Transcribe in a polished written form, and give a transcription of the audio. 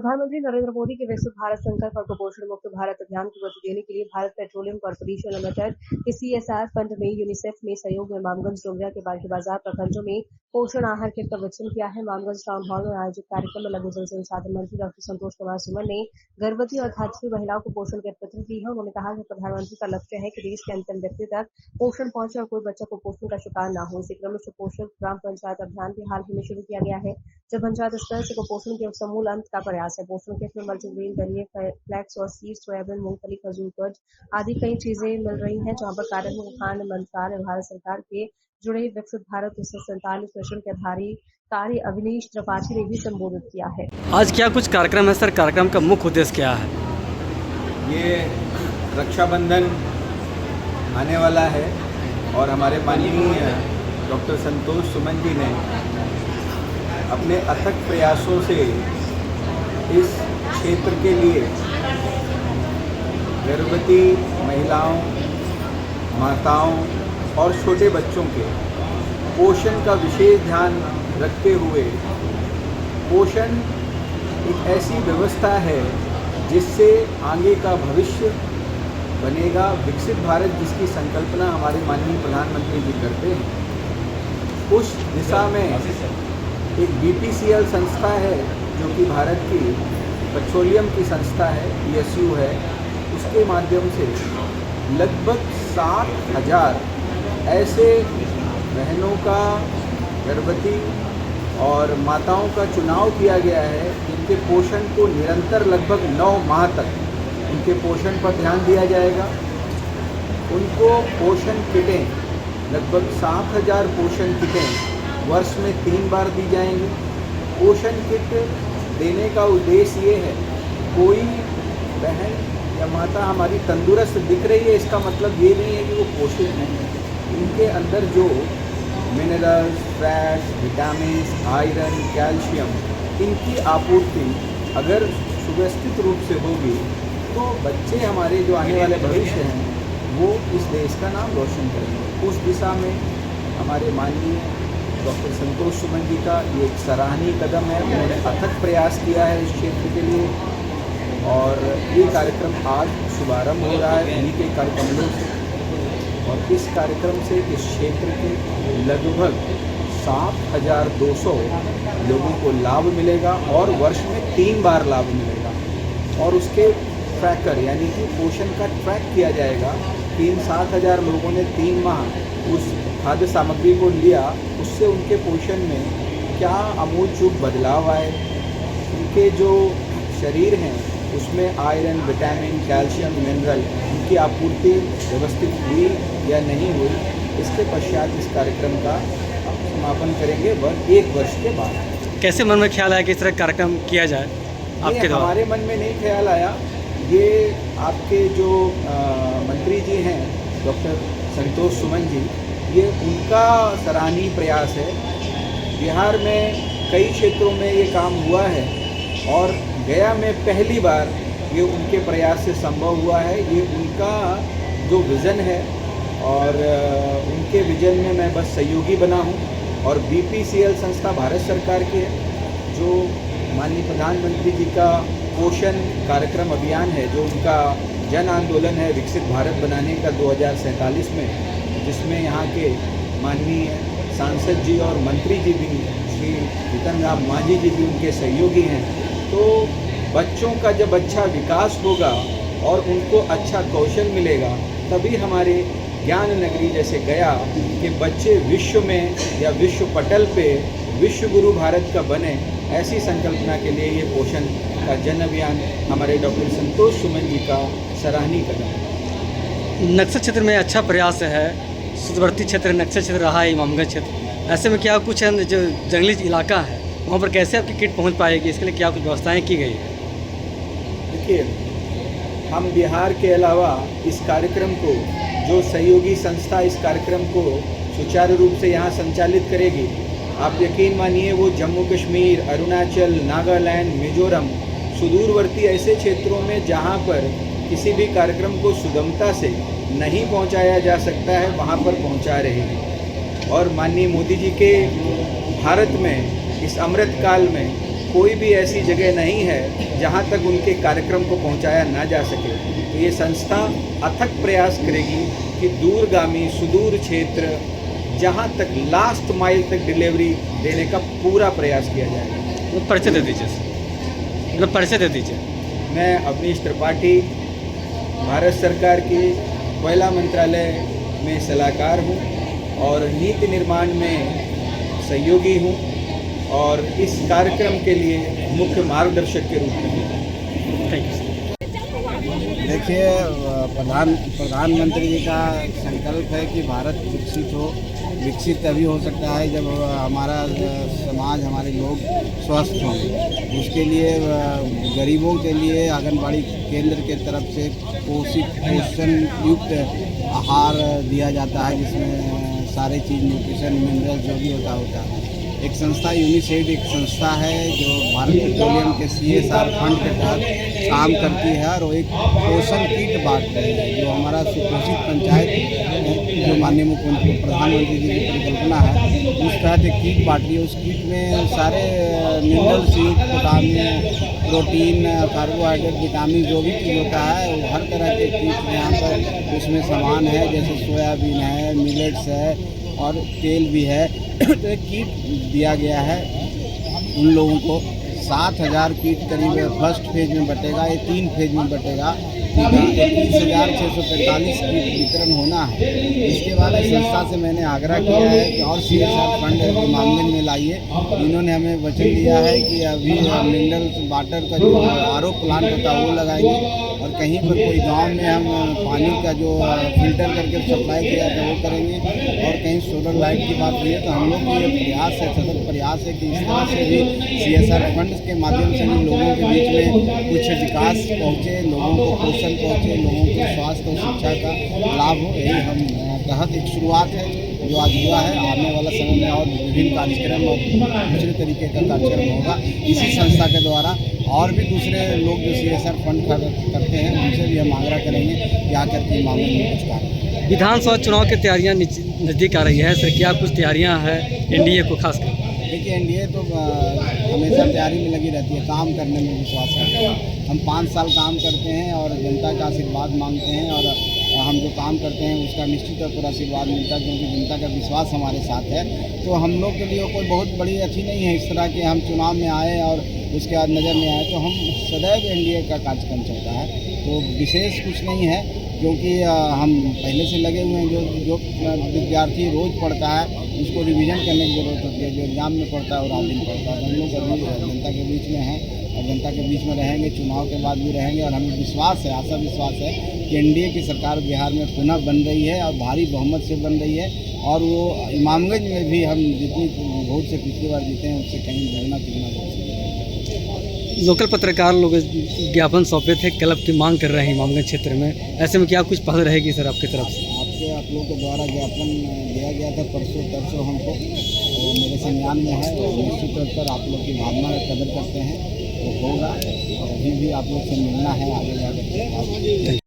प्रधानमंत्री नरेंद्र मोदी के विकसित भारत संकल्प और कुपोषण मुक्त भारत अभियान को गति देने के लिए भारत पेट्रोलियम कॉर्पोरेशन लिमिटेड के सीएसआर फंड में यूनिसेफ में सहयोग में मामगंज डोंगरिया के बांकी बाजार प्रखंडों में पोषण आहार किट का वितरण किया है। मामगंज टाउन हॉल में आयोजित कार्यक्रम में लघु जल संसाधन मंत्री डॉक्टर संतोष कुमार सुमन ने गर्भवती और धात्री महिलाओं को पोषण किट वितरण की है। उन्होंने कहा कि प्रधानमंत्री का लक्ष्य है कि देश के अंतिम व्यक्ति तक पोषण पहुंचे और कोई बच्चा कुपोषण का शिकार न हो। इसी क्रम में सुपोषित ग्राम पंचायत अभियान भी हाल ही में शुरू किया गया है, जब पंचायत स्तर से कुपोषण के समूल अंत का प्रयास है। पोषण किट में मल्टीग्रेन, दलिए, फ्लैक्स और सीड, सोयाबीन, मूंगफली, खजूर, कर्ज आदि कई चीजें मिल रही हैं, जहां पर कार्यक्रम को खाद्य मंत्रालय भारत सरकार के जुड़े विकसित भारत 1947 मिशन के अधिकारी अविनीश त्रिपाठी ने भी संबोधित किया है। आज क्या कुछ कार्यक्रम है सर? कार्यक्रम का मुख्य उद्देश्य क्या है? ये रक्षाबंधन आने वाला है और हमारे माननीय डॉक्टर संतोष सुमन जी ने अपने अथक प्रयासों से इस क्षेत्र के लिए गर्भवती महिलाओं, माताओं और छोटे बच्चों के पोषण का विशेष ध्यान रखते हुए पोषण एक ऐसी व्यवस्था है जिससे आगे का भविष्य बनेगा विकसित भारत, जिसकी संकल्पना हमारे माननीय प्रधानमंत्री जी करते हैं। उस दिशा में एक BPCL संस्था है जो कि भारत की पेट्रोलियम की संस्था है, PSU है। उसके माध्यम से लगभग 60,000 ऐसे बहनों का, गर्भवती और माताओं का चुनाव किया गया है जिनके पोषण को निरंतर लगभग 9 माह तक उनके पोषण पर ध्यान दिया जाएगा। उनको पोषण किटें, लगभग 7,000 पोषण किटें वर्ष में 3 बार दी जाएंगी। पोषण किट देने का उद्देश्य ये है, कोई बहन या माता हमारी तंदुरुस्त दिख रही है, इसका मतलब ये नहीं है कि वो पोषित नहीं है। इनके अंदर जो minerals, fats, vitamins, iron, calcium, इनकी आपूर्ति अगर सुव्यवस्थित रूप से होगी तो बच्चे हमारे जो आने वाले भविष्य हैं वो इस देश का नाम रोशन करेंगे। उस दिशा में हमारे माननीय डॉक्टर संतोष सुमन जी का ये एक सराहनीय कदम है। उन्होंने अथक प्रयास किया है इस क्षेत्र के लिए और ये कार्यक्रम आज शुभारंभ हो रहा है उन्हीं के कर कमलों से। और इस कार्यक्रम से इस क्षेत्र के लगभग 7,200 लोगों को लाभ मिलेगा और वर्ष में 3 बार लाभ मिलेगा। और उसके ट्रैकर यानी कि पोषण का ट्रैक किया जाएगा कि इन 7,000 लोगों ने 3 माह उस खाद्य सामग्री को लिया, उससे उनके पोषण में क्या आमूल चूल बदलाव आए, उनके जो शरीर हैं उसमें आयरन, विटामिन, कैल्शियम, मिनरल उनकी आपूर्ति व्यवस्थित हुई या नहीं हुई। इसके पश्चात इस कार्यक्रम का समापन करेंगे 1 वर्ष के बाद। कैसे मन में ख्याल आया कि इस तरह कार्यक्रम किया जाए आपके द्वारा? हमारे मन में नहीं ख्याल आया, ये आपके जो मंत्री जी हैं डॉक्टर संतोष सुमन जी, ये उनका सराहनीय प्रयास है। बिहार में कई क्षेत्रों में ये काम हुआ है और गया में पहली बार ये उनके प्रयास से संभव हुआ है। ये उनका जो विज़न है और उनके विज़न में मैं बस सहयोगी बना हूँ। और BPCL संस्था भारत सरकार की है, जो माननीय प्रधानमंत्री जी का पोषण कार्यक्रम अभियान है, जो उनका जन आंदोलन है विकसित भारत बनाने का 2047 में, जिसमें यहाँ के माननीय सांसद जी और मंत्री जी भी, श्री जीतन राम मांझी जी भी उनके सहयोगी हैं। तो बच्चों का जब अच्छा विकास होगा और उनको अच्छा कौशल मिलेगा, तभी हमारे ज्ञान नगरी जैसे गया कि बच्चे विश्व में या विश्व पटल पे विश्व गुरु भारत का बने, ऐसी संकल्पना के लिए ये पोषण का जन अभियान हमारे डॉक्टर संतोष सुमन जी का सराहनीय कदम है। नक्सल क्षेत्र में अच्छा प्रयास है, सुदूरवर्ती क्षेत्र नक्सल क्षेत्र रहा है मामगंज क्षेत्र। ऐसे में क्या कुछ जो जंगली इलाका है वहाँ पर कैसे आपकी किट पहुँच पाएगी, इसके लिए क्या कुछ व्यवस्थाएँ की गई है? देखिए, हम बिहार के अलावा इस कार्यक्रम को, जो सहयोगी संस्था इस कार्यक्रम को सुचारू रूप से यहाँ संचालित करेगी, आप यकीन मानिए वो जम्मू कश्मीर, अरुणाचल, नागालैंड, मिजोरम, सुदूरवर्ती ऐसे क्षेत्रों में जहाँ पर किसी भी कार्यक्रम को सुगमता से नहीं पहुँचाया जा सकता है, वहाँ पर पहुँचा रहे हैं। और माननीय मोदी जी के भारत में इस अमृत काल में कोई भी ऐसी जगह नहीं है जहाँ तक उनके कार्यक्रम को पहुँचाया ना जा सके। तो ये संस्था अथक प्रयास करेगी कि दूरगामी सुदूर क्षेत्र जहाँ तक लास्ट माइल तक डिलीवरी देने का पूरा प्रयास किया जाएगा। तो परिचय दे दीजिए सर, मतलब परिचय दे दीजिए। मैं अवनीश त्रिपाठी, भारत सरकार की कोयला मंत्रालय में सलाहकार हूँ और नीति निर्माण में सहयोगी हूँ और इस कार्यक्रम के लिए मुख्य मार्गदर्शक के रूप में। Thank you. देखिए, प्रधानमंत्री जी का संकल्प है कि भारत विकसित हो। विकसित तभी हो सकता है जब हमारा समाज, हमारे लोग स्वस्थ हों। उसके लिए गरीबों के लिए आंगनबाड़ी केंद्र के तरफ से पोषण युक्त आहार दिया जाता है, जिसमें सारे चीज़ न्यूट्रिशन, मिनरल जो भी होता है। एक संस्था यूनिसेड एक संस्था है जो भारत पेट्रोलियम के CSR फंड के तहत काम करती है और वो एक पोषण किट बांट रही है। जो हमारा सुपोषित पंचायत जो माननीय मुख्यमंत्री प्रधानमंत्री जी की परिकल्पना है, उस तहत एक किट बांट रही है। उस किट में सारे मिनरल्स युक्त विटामिन, प्रोटीन, कार्बोहाइड्रेट, विटामिन जो भी चीज़ होता है वो हर तरह के किट यहाँ पर उसमें सामान है। जैसे सोयाबीन है, मिलेट्स है और तेल भी है। तो एक किट दिया गया है उन लोगों को। 7,000 किट करीब फर्स्ट फेज में बटेगा, ये 3 फेज में बटेगा। 21,645 किट वितरण होना है। इसके बाद इस संस्था से मैंने आग्रह किया है कि और CSR फंड मामगंज में लाइए। इन्होंने हमें वचन दिया है कि अभी मिनरल वाटर का जो RO प्लांट होता है वो लगाएंगे और कहीं पर कोई गांव में हम पानी का जो फिल्टर करके सप्लाई किया था वो करेंगे। और कहीं सोलर लाइट की बात हुई है तो हम लोग ये प्रयास है, सतत प्रयास है कि इस तरह से भी CSR फंड के माध्यम से भी लोगों के बीच में कुछ विकास पहुँचे, लोगों को पोषण पहुँचे, लोगों को स्वास्थ्य और शिक्षा का लाभ हो। यही हम तहत एक शुरुआत है जो आज हुआ है। आने वाला समय में और विभिन्न कार्यक्रम और दूसरे तरीके का कार्यक्रम होगा इसी संस्था के द्वारा। और भी दूसरे लोग जो CSR फंड करते हैं उनसे भी हम आग्रह करेंगे कि आकर के मामले में कुछ कार्य। विधानसभा चुनाव की तैयारियां नज़दीक आ रही है सर, क्या कुछ तैयारियां हैं NDA को खासकर? देखिए, NDA तो हमेशा तैयारी में लगी रहती है, काम करने में विश्वास करते हैं। हम 5 साल काम करते हैं और जनता का आशीर्वाद मांगते हैं और हम जो काम करते हैं उसका निश्चित तौर पर आशीर्वाद मिलता है, क्योंकि जनता का विश्वास हमारे साथ है। तो हम लोग के लिए कोई बहुत बड़ी अथी नहीं है इस तरह के हम चुनाव में आए और उसके बाद नज़र में आए। तो हम सदैव NDA का कार्यक्रम चलता है, तो विशेष कुछ नहीं है, क्योंकि हम पहले से लगे हुए हैं। जो विद्यार्थी रोज़ पढ़ता है उसको रिवीजन करने की ज़रूरत होती है। जो एग्ज़ाम में पढ़ता है और रात दिन पढ़ता है। हम लोग अभी जनता के बीच में हैं और जनता के बीच में रहेंगे, चुनाव के बाद भी रहेंगे। और हमें विश्वास है, आशा विश्वास है कि NDA की सरकार बिहार में पुनः बन रही है और भारी बहुमत से बन रही है। और वो इमामगंज में भी हम जितनी वोट से पिछली बार जीते हैं उससे कहीं दुगना तिगुना वोट से। लोकल पत्रकार लोग ज्ञापन सौंपे थे, क्लब की मांग कर रहे हैं इमामगंज क्षेत्र में, ऐसे में क्या कुछ पहल रहेगी सर आपकी तरफ से? आप लोगों के द्वारा ज्ञापन दिया गया था परसों हमको, और मेरे संज्ञान में है। और निश्चित तौर पर आप लोग की भावना का कदर करते हैं, वो होगा। और अभी भी आप लोग से मिलना है आगे जाकर।